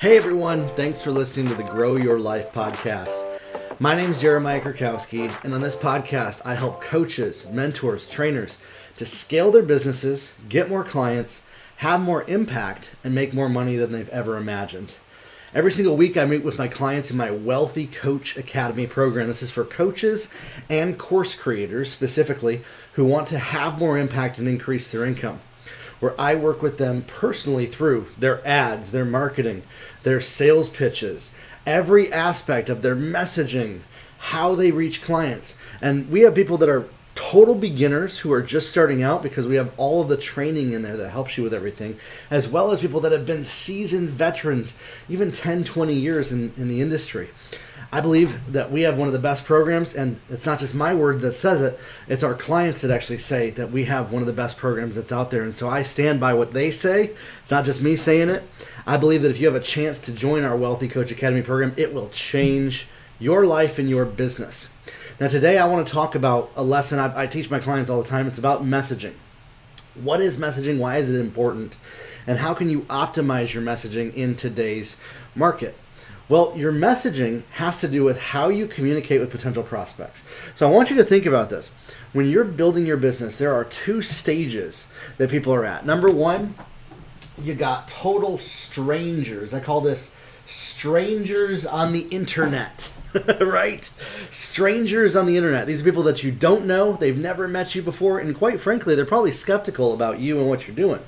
Hey everyone, thanks for listening to the Grow Your Life podcast. My name is Jeremiah Krakowski, and on this podcast, I help coaches, mentors, trainers to scale their businesses, get more clients, have more impact, and make more money than they've ever imagined. Every single week, I meet with my clients in my Wealthy Coach Academy program. This is for coaches and course creators specifically who want to have more impact and increase their income, where I work with them personally through their ads, their marketing, their sales pitches, every aspect of their messaging, how they reach clients. And we have people that are total beginners who are just starting out because we have all of the training in there that helps you with everything, as well as people that have been seasoned veterans, even 10, 20 years in the industry. I believe that we have one of the best programs, and it's not just my word that says it, it's our clients that actually say that we have one of the best programs that's out there. And so I stand by what they say. It's not just me saying it. I believe that if you have a chance to join our Wealthy Coach Academy program, it will change your life and your business. Now today I want to talk about a lesson I teach my clients all the time. It's about messaging. What is messaging? Why is it important? And how can you optimize your messaging in today's market? Well, your messaging has to do with how you communicate with potential prospects. So I want you to think about this. When you're building your business, there are two stages that people are at. Number one, you got total strangers. I call this strangers on the internet, right? Strangers on the internet. These are people that you don't know. They've never met you before. And quite frankly, they're probably skeptical about you and what you're doing.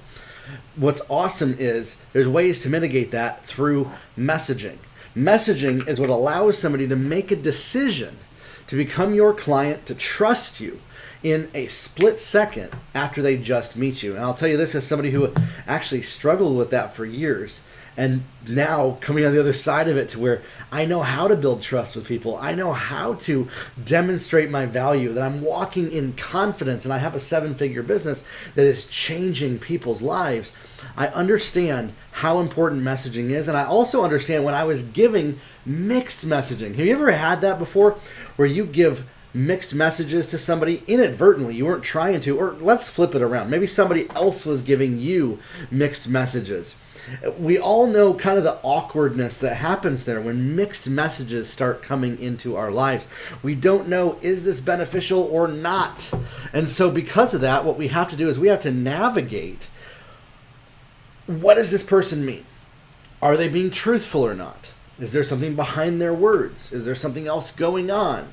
What's awesome is there's ways to mitigate that through messaging. Messaging is what allows somebody to make a decision to become your client, to trust you in a split second after they just meet you. And I'll tell you this as somebody who actually struggled with that for years, and now coming on the other side of it to where I know how to build trust with people. I know how to demonstrate my value, that I'm walking in confidence, and I have a 7-figure business that is changing people's lives. I understand how important messaging is, and I also understand when I was giving mixed messaging. Have you ever had that before, where you give mixed messages to somebody inadvertently? You weren't trying to, or let's flip it around. Maybe somebody else was giving you mixed messages. We all know kind of the awkwardness that happens there when mixed messages start coming into our lives. We don't know, is this beneficial or not? And so because of that, what we have to do is we have to navigate, what does this person mean? Are they being truthful or not? Is there something behind their words? Is there something else going on?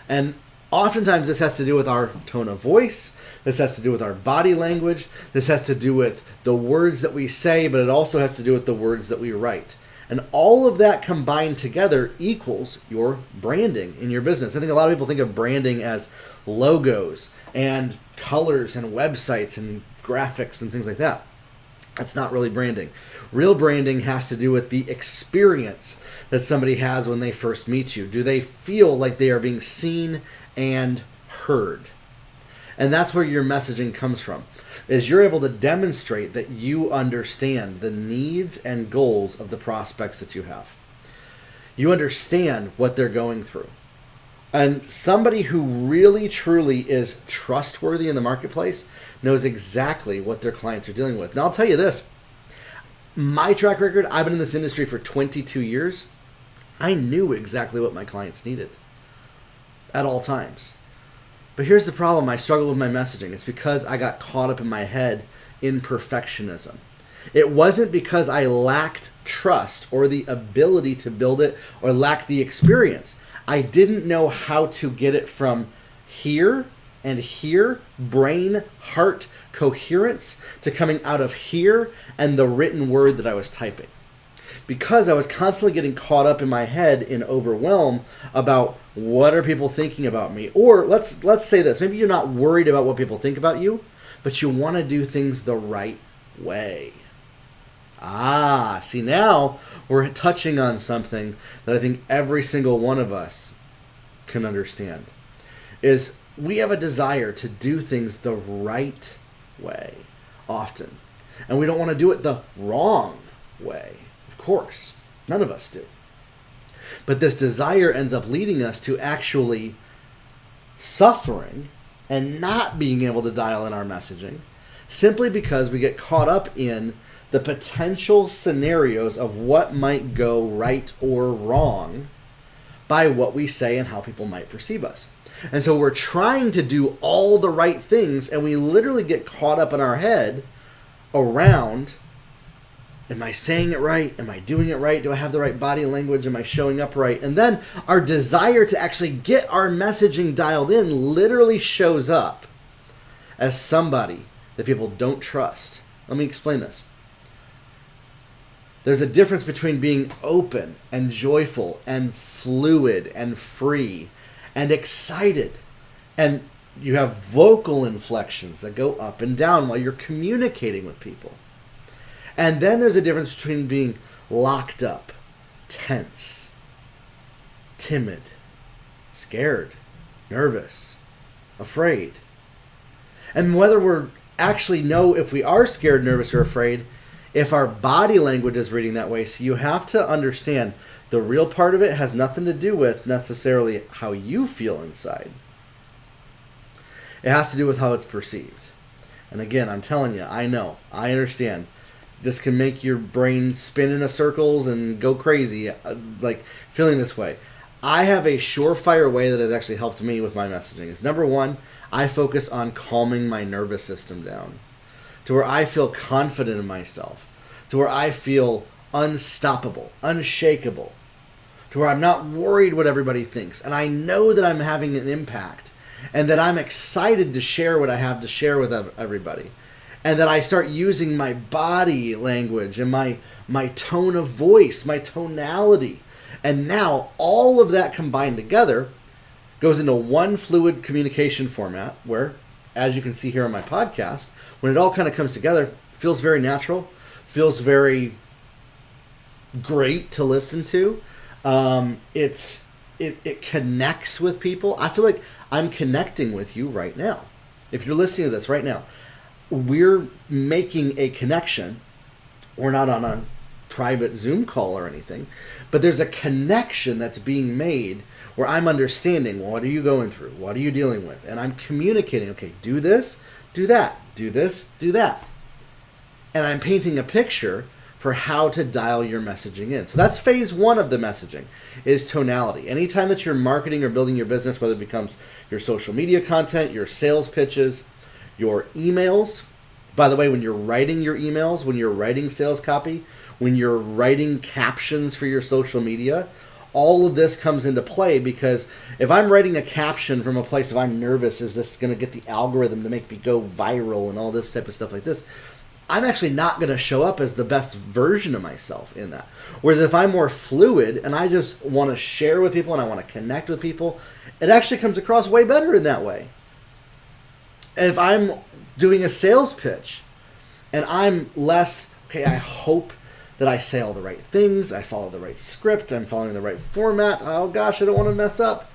And oftentimes this has to do with our tone of voice. This has to do with our body language. This has to do with the words that we say, but it also has to do with the words that we write. And all of that combined together equals your branding in your business. I think a lot of people think of branding as logos and colors and websites and graphics and things like that. That's not really branding. Real branding has to do with the experience that somebody has when they first meet you. Do they feel like they are being seen and heard? And that's where your messaging comes from, is you're able to demonstrate that you understand the needs and goals of the prospects that you have. You understand what they're going through. And somebody who really, truly is trustworthy in the marketplace knows exactly what their clients are dealing with. Now, I'll tell you this. My track record, I've been in this industry for 22 years. I knew exactly what my clients needed at all times. But here's the problem. I struggle with my messaging. It's because I got caught up in my head in perfectionism. It wasn't because I lacked trust or the ability to build it or lacked the experience. I didn't know how to get it from here and here, brain, heart, coherence, to coming out of here and the written word that I was typing. Because I was constantly getting caught up in my head in overwhelm about what are people thinking about me. Or let's say this, maybe you're not worried about what people think about you, but you want to do things the right way. See, now we're touching on something that I think every single one of us can understand, is we have a desire to do things the right way often. And we don't want to do it the wrong way. Of course, none of us do. But this desire ends up leading us to actually suffering and not being able to dial in our messaging simply because we get caught up in the potential scenarios of what might go right or wrong by what we say and how people might perceive us. And so we're trying to do all the right things, and we literally get caught up in our head around, am I saying it right? Am I doing it right? Do I have the right body language? Am I showing up right? And then our desire to actually get our messaging dialed in literally shows up as somebody that people don't trust. Let me explain this. There's a difference between being open and joyful and fluid and free and excited. And you have vocal inflections that go up and down while you're communicating with people. And then there's a difference between being locked up, tense, timid, scared, nervous, afraid. And whether we're actually know if we are scared, nervous, or afraid, if our body language is reading that way. So you have to understand the real part of it has nothing to do with necessarily how you feel inside. It has to do with how it's perceived. And again, I'm telling you, I know, I understand. This can make your brain spin in circles and go crazy, like feeling this way. I have a surefire way that has actually helped me with my messaging. Is number one, I focus on calming my nervous system down to where I feel confident in myself, to where I feel unstoppable, unshakable, to where I'm not worried what everybody thinks. And I know that I'm having an impact and that I'm excited to share what I have to share with everybody. And that I start using my body language and my tone of voice, my tonality. And now all of that combined together goes into one fluid communication format where, as you can see here on my podcast, when it all kind of comes together, feels very natural, feels very great to listen to. It connects with people. I feel like I'm connecting with you right now. If you're listening to this right now, we're making a connection. We're not on a private Zoom call or anything, but there's a connection that's being made where I'm understanding, what are you going through? What are you dealing with? And I'm communicating, okay, do this, do that, do this, do that. And I'm painting a picture for how to dial your messaging in. So that's phase one of the messaging, is tonality. Anytime that you're marketing or building your business, whether it becomes your social media content, your sales pitches, your emails. By the way, when you're writing your emails, when you're writing sales copy, when you're writing captions for your social media, all of this comes into play, because if I'm writing a caption from a place of I'm nervous, is this going to get the algorithm to make me go viral and all this type of stuff like this, I'm actually not going to show up as the best version of myself in that. Whereas if I'm more fluid and I just want to share with people and I want to connect with people, it actually comes across way better in that way. And if I'm doing a sales pitch and I'm less, okay, I hope that I say all the right things, I follow the right script, I'm following the right format, oh gosh, I don't want to mess up.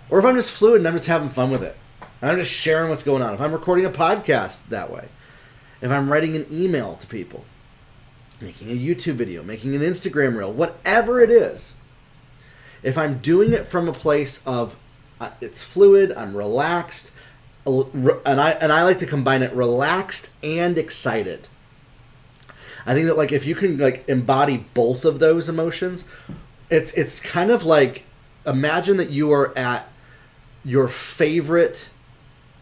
Or if I'm just fluid and I'm just having fun with it, and I'm just sharing what's going on. If I'm recording a podcast that way, if I'm writing an email to people, making a YouTube video, making an Instagram reel, whatever it is, if I'm doing it from a place of it's fluid, I'm relaxed, and I like to combine it relaxed and excited. I think that like if you can like embody both of those emotions, it's kind of like, imagine that you are at your favorite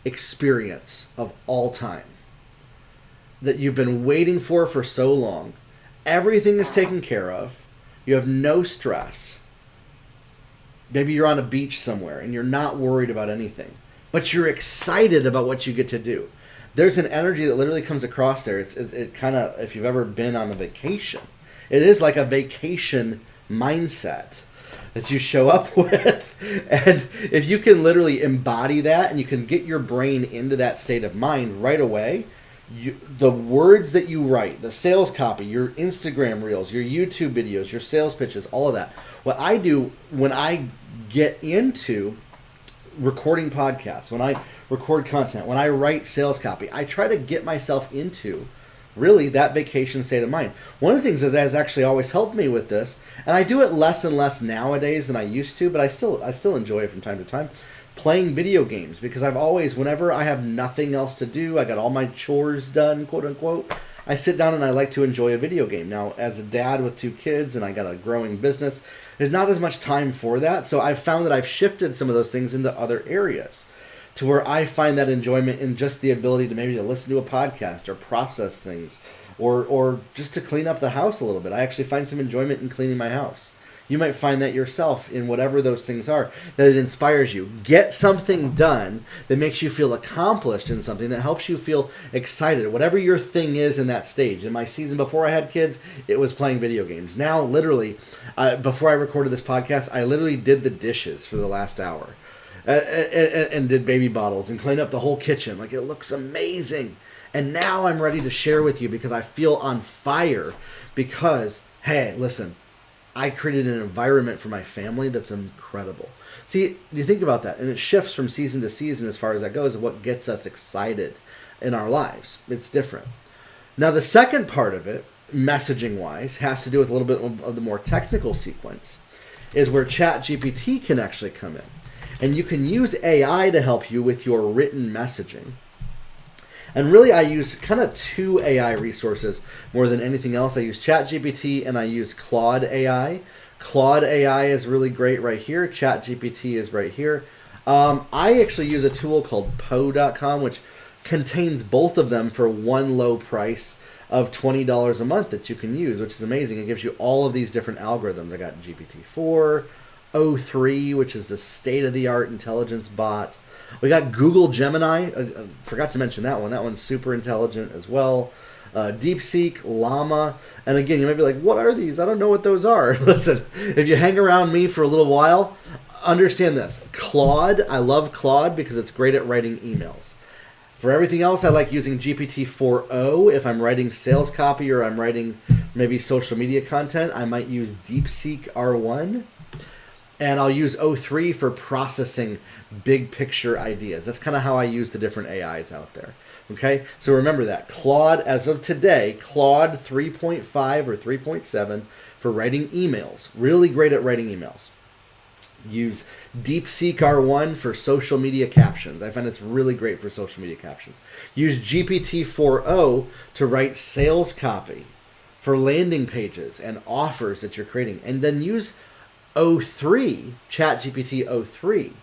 experience of all time that you've been waiting for so long. Everything is taken care of. You have no stress. Maybe you're on a beach somewhere and you're not worried about anything, but you're excited about what you get to do. There's an energy that literally comes across there. It kind of, if you've ever been on a vacation, it is like a vacation mindset that you show up with. And if you can literally embody that and you can get your brain into that state of mind right away, the words that you write, the sales copy, your Instagram reels, your YouTube videos, your sales pitches, all of that. What I do when I get into recording podcasts, when I record content, when I write sales copy, I try to get myself into really that vacation state of mind. One of the things that has actually always helped me with this, and I do it less and less nowadays than I used to, but I still enjoy it from time to time, playing video games, because I've always, whenever I have nothing else to do, I got all my chores done, quote unquote, I sit down and I like to enjoy a video game. Now, as a dad with 2 kids and I got a growing business, there's not as much time for that. So I've found that I've shifted some of those things into other areas to where I find that enjoyment in just the ability to maybe to listen to a podcast or process things or just to clean up the house a little bit. I actually find some enjoyment in cleaning my house. You might find that yourself in whatever those things are, that it inspires you. Get something done that makes you feel accomplished in something, that helps you feel excited. Whatever your thing is in that stage. In my season before I had kids, it was playing video games. Now, literally, before I recorded this podcast, I literally did the dishes for the last hour and did baby bottles and cleaned up the whole kitchen. Like, it looks amazing. And now I'm ready to share with you because I feel on fire because, hey, listen, I created an environment for my family that's incredible. See, you think about that, and it shifts from season to season as far as that goes, of what gets us excited in our lives. It's different. Now, the second part of it, messaging-wise, has to do with a little bit of the more technical sequence, is where ChatGPT can actually come in. And you can use AI to help you with your written messaging. And really, I use kind of 2 AI resources more than anything else. I use ChatGPT and I use Claude AI. Claude AI is really great right here. ChatGPT is right here. I actually use a tool called Poe.com, which contains both of them for one low price of $20 a month that you can use, which is amazing. It gives you all of these different algorithms. I got GPT-4, O3, which is the state-of-the-art intelligence bot. We got Google Gemini. Forgot to mention that one. That one's super intelligent as well. DeepSeek, Llama. And again, you might be like, what are these? I don't know what those are. Listen, if you hang around me for a little while, understand this. Claude, I love Claude because it's great at writing emails. For everything else, I like using GPT-4o. If I'm writing sales copy or I'm writing maybe social media content, I might use DeepSeek R1. And I'll use O3 for processing big picture ideas. That's kind of how I use the different AIs out there. Okay, so remember that. Claude, as of today, Claude 3.5 or 3.7 for writing emails. Really great at writing emails. Use DeepSeek R1 for social media captions. I find it's really great for social media captions. Use GPT-4o to write sales copy for landing pages and offers that you're creating. And then use O3, ChatGPT O3,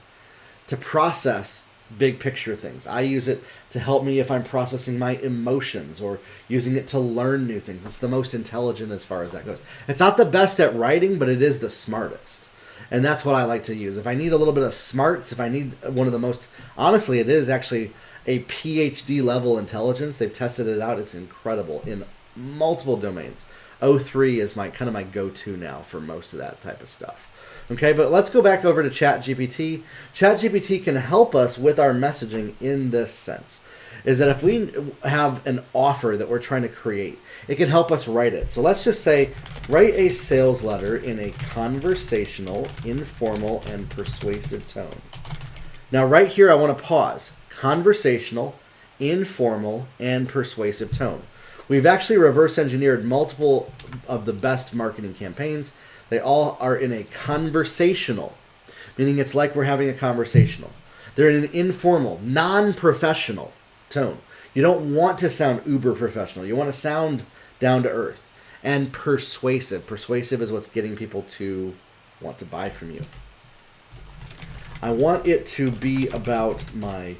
to process big picture things. I use it to help me if I'm processing my emotions or using it to learn new things. It's the most intelligent as far as that goes. It's not the best at writing, but it is the smartest. And that's what I like to use. If I need a little bit of smarts, if I need one of the most, honestly, it is actually a PhD level intelligence. They've tested it out. It's incredible in multiple domains. O3 is my kind of my go-to now for most of that type of stuff. Okay, but let's go back over to ChatGPT. ChatGPT can help us with our messaging in this sense, is that if we have an offer that we're trying to create, it can help us write it. So let's just say, write a sales letter in a conversational, informal, and persuasive tone. Now right here, I want to pause. Conversational, informal, and persuasive tone. We've actually reverse engineered multiple of the best marketing campaigns. They all are in a conversational, meaning it's like we're having a conversational. They're in an informal, non-professional tone. You don't want to sound uber professional. You want to sound down to earth. And persuasive. Persuasive is what's getting people to want to buy from you. I want it to be about my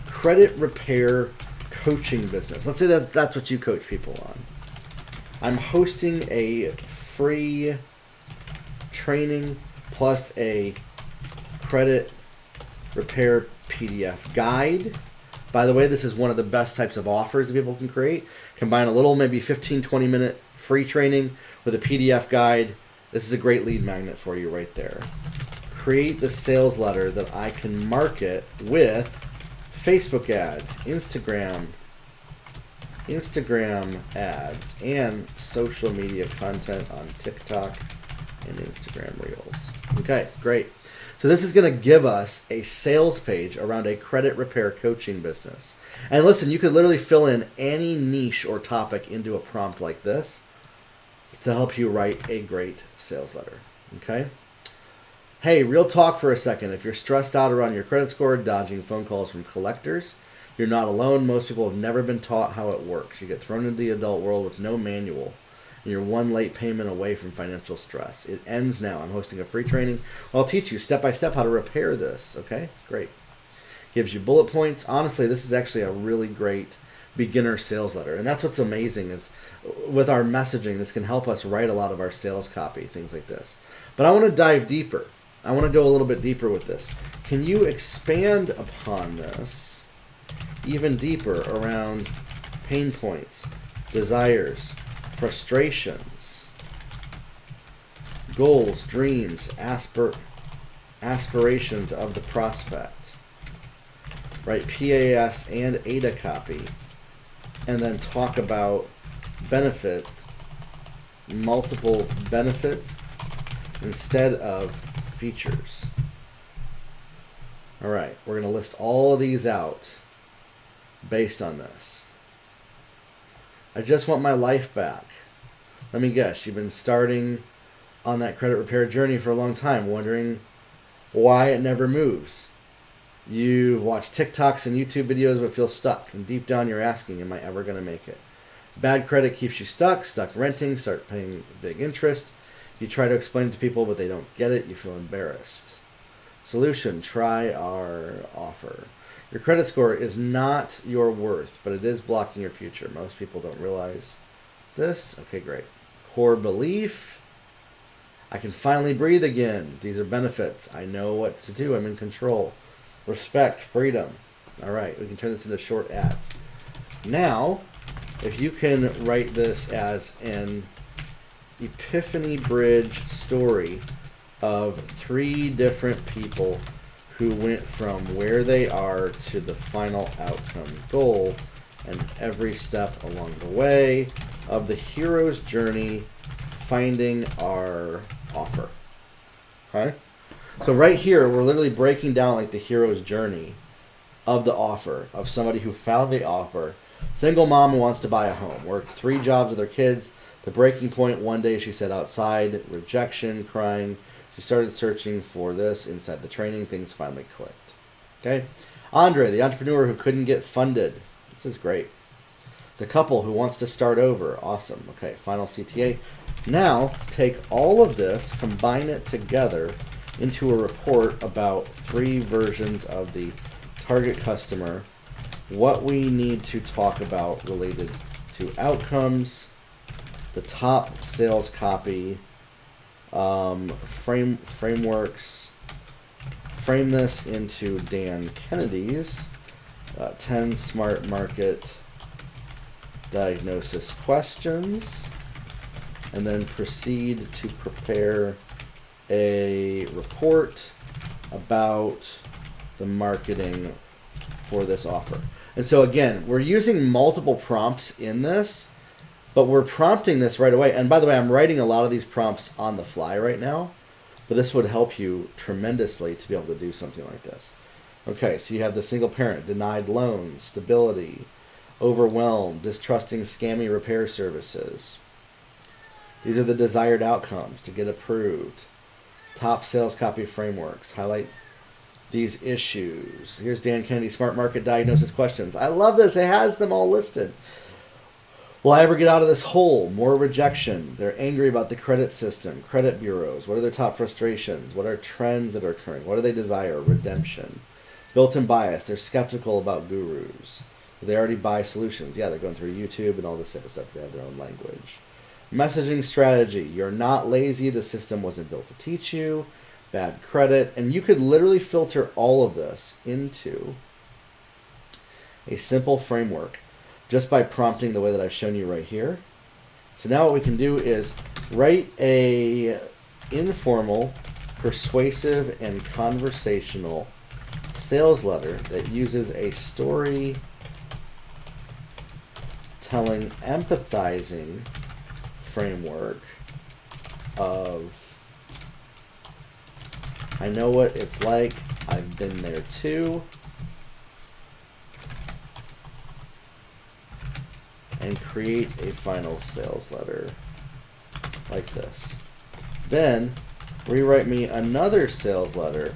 credit repair coaching business. Let's say that's what you coach people on. I'm hosting a free training plus a credit repair PDF guide. By the way, this is one of the best types of offers that people can create. Combine a little, maybe 15, 20 minute free training with a PDF guide. This is a great lead magnet for you right there. Create the sales letter that I can market with Facebook ads, Instagram ads, and social media content on TikTok and Instagram Reels. Okay, great. So this is going to give us a sales page around a credit repair coaching business. And listen, you could literally fill in any niche or topic into a prompt like this to help you write a great sales letter. Okay? Hey, real talk for a second. If you're stressed out around your credit score, dodging phone calls from collectors, You're not alone. Most people have never been taught how it works. You get thrown into the adult world with no manual, and you're one late payment away from financial stress. It ends now. I'm hosting a free training. I'll teach you step by step how to repair this. Okay, great. Gives you bullet points. Honestly, this is actually a really great beginner sales letter. And that's what's amazing is with our messaging, this can help us write a lot of our sales copy, things like this. But I want to dive deeper. I want to go a little bit deeper with this. Can you expand upon this even deeper around pain points, desires, frustrations, goals, dreams, aspirations of the prospect? Right, PAS and ADA copy, and then talk about benefits, multiple benefits instead of features. All right, we're going to list all of these out based on this. I just want my life back. Let me guess, you've been starting on that credit repair journey for a long time, wondering why it never moves. You watch TikToks and YouTube videos but feel stuck, and deep down you're asking, am I ever going to make it? Bad credit keeps you stuck renting, start paying big interest. You try to explain it to people but they don't get it, you feel embarrassed. Solution, try our offer. Your credit score is not your worth, but it is blocking your future. Most people don't realize this. Okay, great. Core belief, I can finally breathe again. These are benefits. I know what to do. I'm in control. Respect, freedom. All right, we can turn this into short ads. Now, if you can write this as an epiphany bridge story of 3 different people who went from where they are to the final outcome goal, and every step along the way of the hero's journey finding our offer. Okay? So right here, we're literally breaking down like the hero's journey of the offer, of somebody who found the offer. Single mom who wants to buy a home, worked 3 jobs with her kids. The breaking point, one day she said outside, rejection, crying. She started searching for this inside the training. Things finally clicked. Okay? Andre, the entrepreneur who couldn't get funded. This is great. The couple who wants to start over. Awesome. Okay, final CTA. Now, take all of this, combine it together into a report about 3 versions of the target customer, what we need to talk about related to outcomes, the top sales copy, frameworks. Frame this into Dan Kennedy's 10 smart market diagnosis questions, and then proceed to prepare a report about the marketing for this offer. And so again, we're using multiple prompts in this, but we're prompting this right away. And by the way, I'm writing a lot of these prompts on the fly right now, but this would help you tremendously to be able to do something like this. Okay, so you have the single parent, denied loans, stability, overwhelmed, distrusting scammy repair services. These are the desired outcomes to get approved. Top sales copy frameworks. Highlight these issues. Here's Dan Kennedy, Smart Market Diagnosis questions. I love this. It has them all listed. Will I ever get out of this hole? More rejection. They're angry about the credit system, credit bureaus. What are their top frustrations? What are trends that are occurring? What do they desire? Redemption. Built-in bias. They're skeptical about gurus. They already buy solutions. Yeah, they're going through YouTube and all this type of stuff. They have their own language. Messaging strategy. You're not lazy. The system wasn't built to teach you. Bad credit. And you could literally filter all of this into a simple framework just by prompting the way that I've shown you right here. So now what we can do is write a informal, persuasive, and conversational sales letter that uses a story telling, empathizing framework of, I know what it's like, I've been there too, and create a final sales letter like this. Then rewrite me another sales letter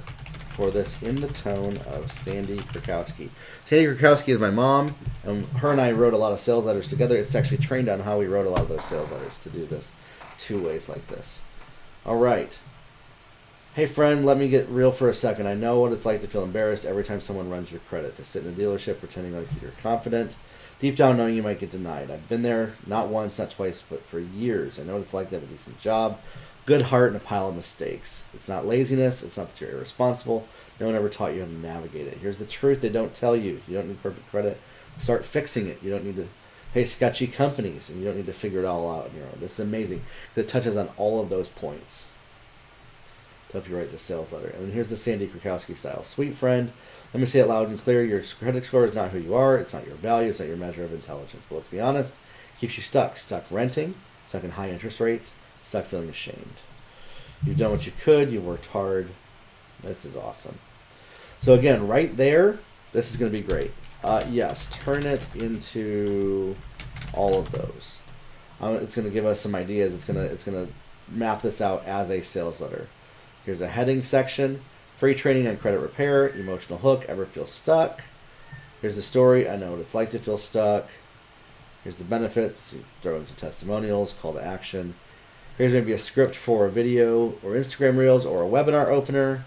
for this in the tone of Sandy Krakowski. Sandy Krakowski is my mom, and her and I wrote a lot of sales letters together. It's actually trained on how we wrote a lot of those sales letters to do this 2 ways like this. All right. Hey friend, let me get real for a second. I know what it's like to feel embarrassed every time someone runs your credit, to sit in a dealership pretending like you're confident, deep down knowing you might get denied. I've been there not once, not twice, but for years. I know what it's like to have a decent job, good heart, and a pile of mistakes. It's not laziness. It's not that you're irresponsible. No one ever taught you how to navigate it. Here's the truth they don't tell you. You don't need perfect credit. Start fixing it. You don't need to pay sketchy companies, and you don't need to figure it all out on your own. This is amazing. It touches on all of those points to help you write the sales letter. And then here's the Sandy Krakowski style. Sweet friend, let me say it loud and clear. Your credit score is not who you are. It's not your value. It's not your measure of intelligence. But let's be honest, it keeps you stuck. Stuck renting, stuck in high interest rates, stuck feeling ashamed. You've done what you could. You've worked hard. This is awesome. So again, right there, this is going to be great. Yes, turn it into all of those. It's going to give us some ideas. It's going to map this out as a sales letter. Here's a heading section. Free training on credit repair. Emotional hook. Ever feel stuck? Here's the story. I know what it's like to feel stuck. Here's the benefits. You throw in some testimonials. Call to action. Here's maybe a script for a video or Instagram Reels or a webinar opener.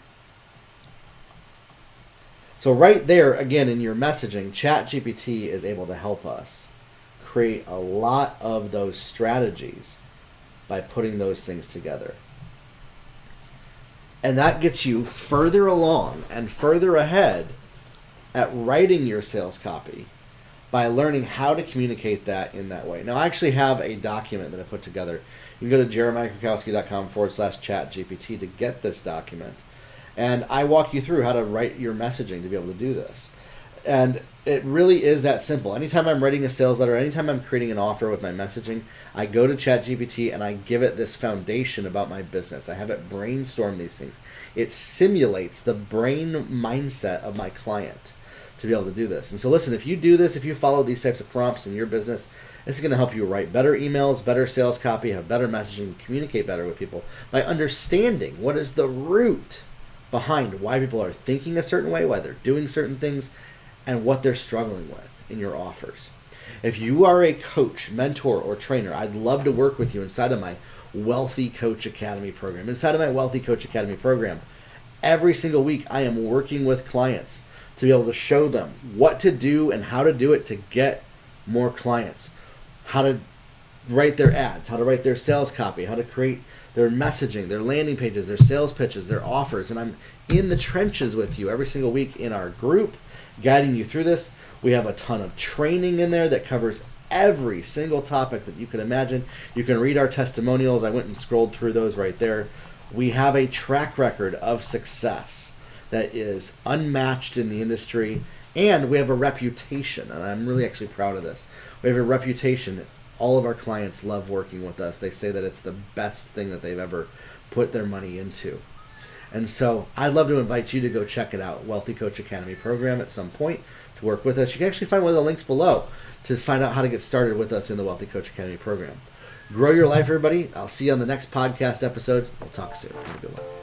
So right there, again, in your messaging, ChatGPT is able to help us create a lot of those strategies by putting those things together. And that gets you further along and further ahead at writing your sales copy by learning how to communicate that in that way. Now, I actually have a document that I put together. You can go to jeremiahkrakowski.com/chatgpt to get this document. And I walk you through how to write your messaging to be able to do this. And it really is that simple. Anytime I'm writing a sales letter, anytime I'm creating an offer with my messaging, I go to ChatGPT and I give it this foundation about my business. I have it brainstorm these things. It simulates the brain mindset of my client to be able to do this. And so listen, if you do this, if you follow these types of prompts in your business, this is going to help you write better emails, better sales copy, have better messaging, communicate better with people by understanding what is the root behind why people are thinking a certain way, why they're doing certain things, and what they're struggling with in your offers. If you are a coach, mentor, or trainer, I'd love to work with you inside of my Wealthy Coach Academy program. Inside of my Wealthy Coach Academy program, every single week I am working with clients to be able to show them what to do and how to do it to get more clients, how to write their ads, how to write their sales copy, how to create their messaging, their landing pages, their sales pitches, their offers. And I'm in the trenches with you every single week in our group, guiding you through this. We have a ton of training in there that covers every single topic that you can imagine. You can read our testimonials. I went and scrolled through those right there. We have a track record of success that is unmatched in the industry, and we have a reputation, and I'm really actually proud of this. We have a reputation that all of our clients love working with us. They say that it's the best thing that they've ever put their money into. And so I'd love to invite you to go check it out, Wealthy Coach Academy program at some point to work with us. You can actually find one of the links below to find out how to get started with us in the Wealthy Coach Academy program. Grow your life, everybody. I'll see you on the next podcast episode. We'll talk soon. Have a good one.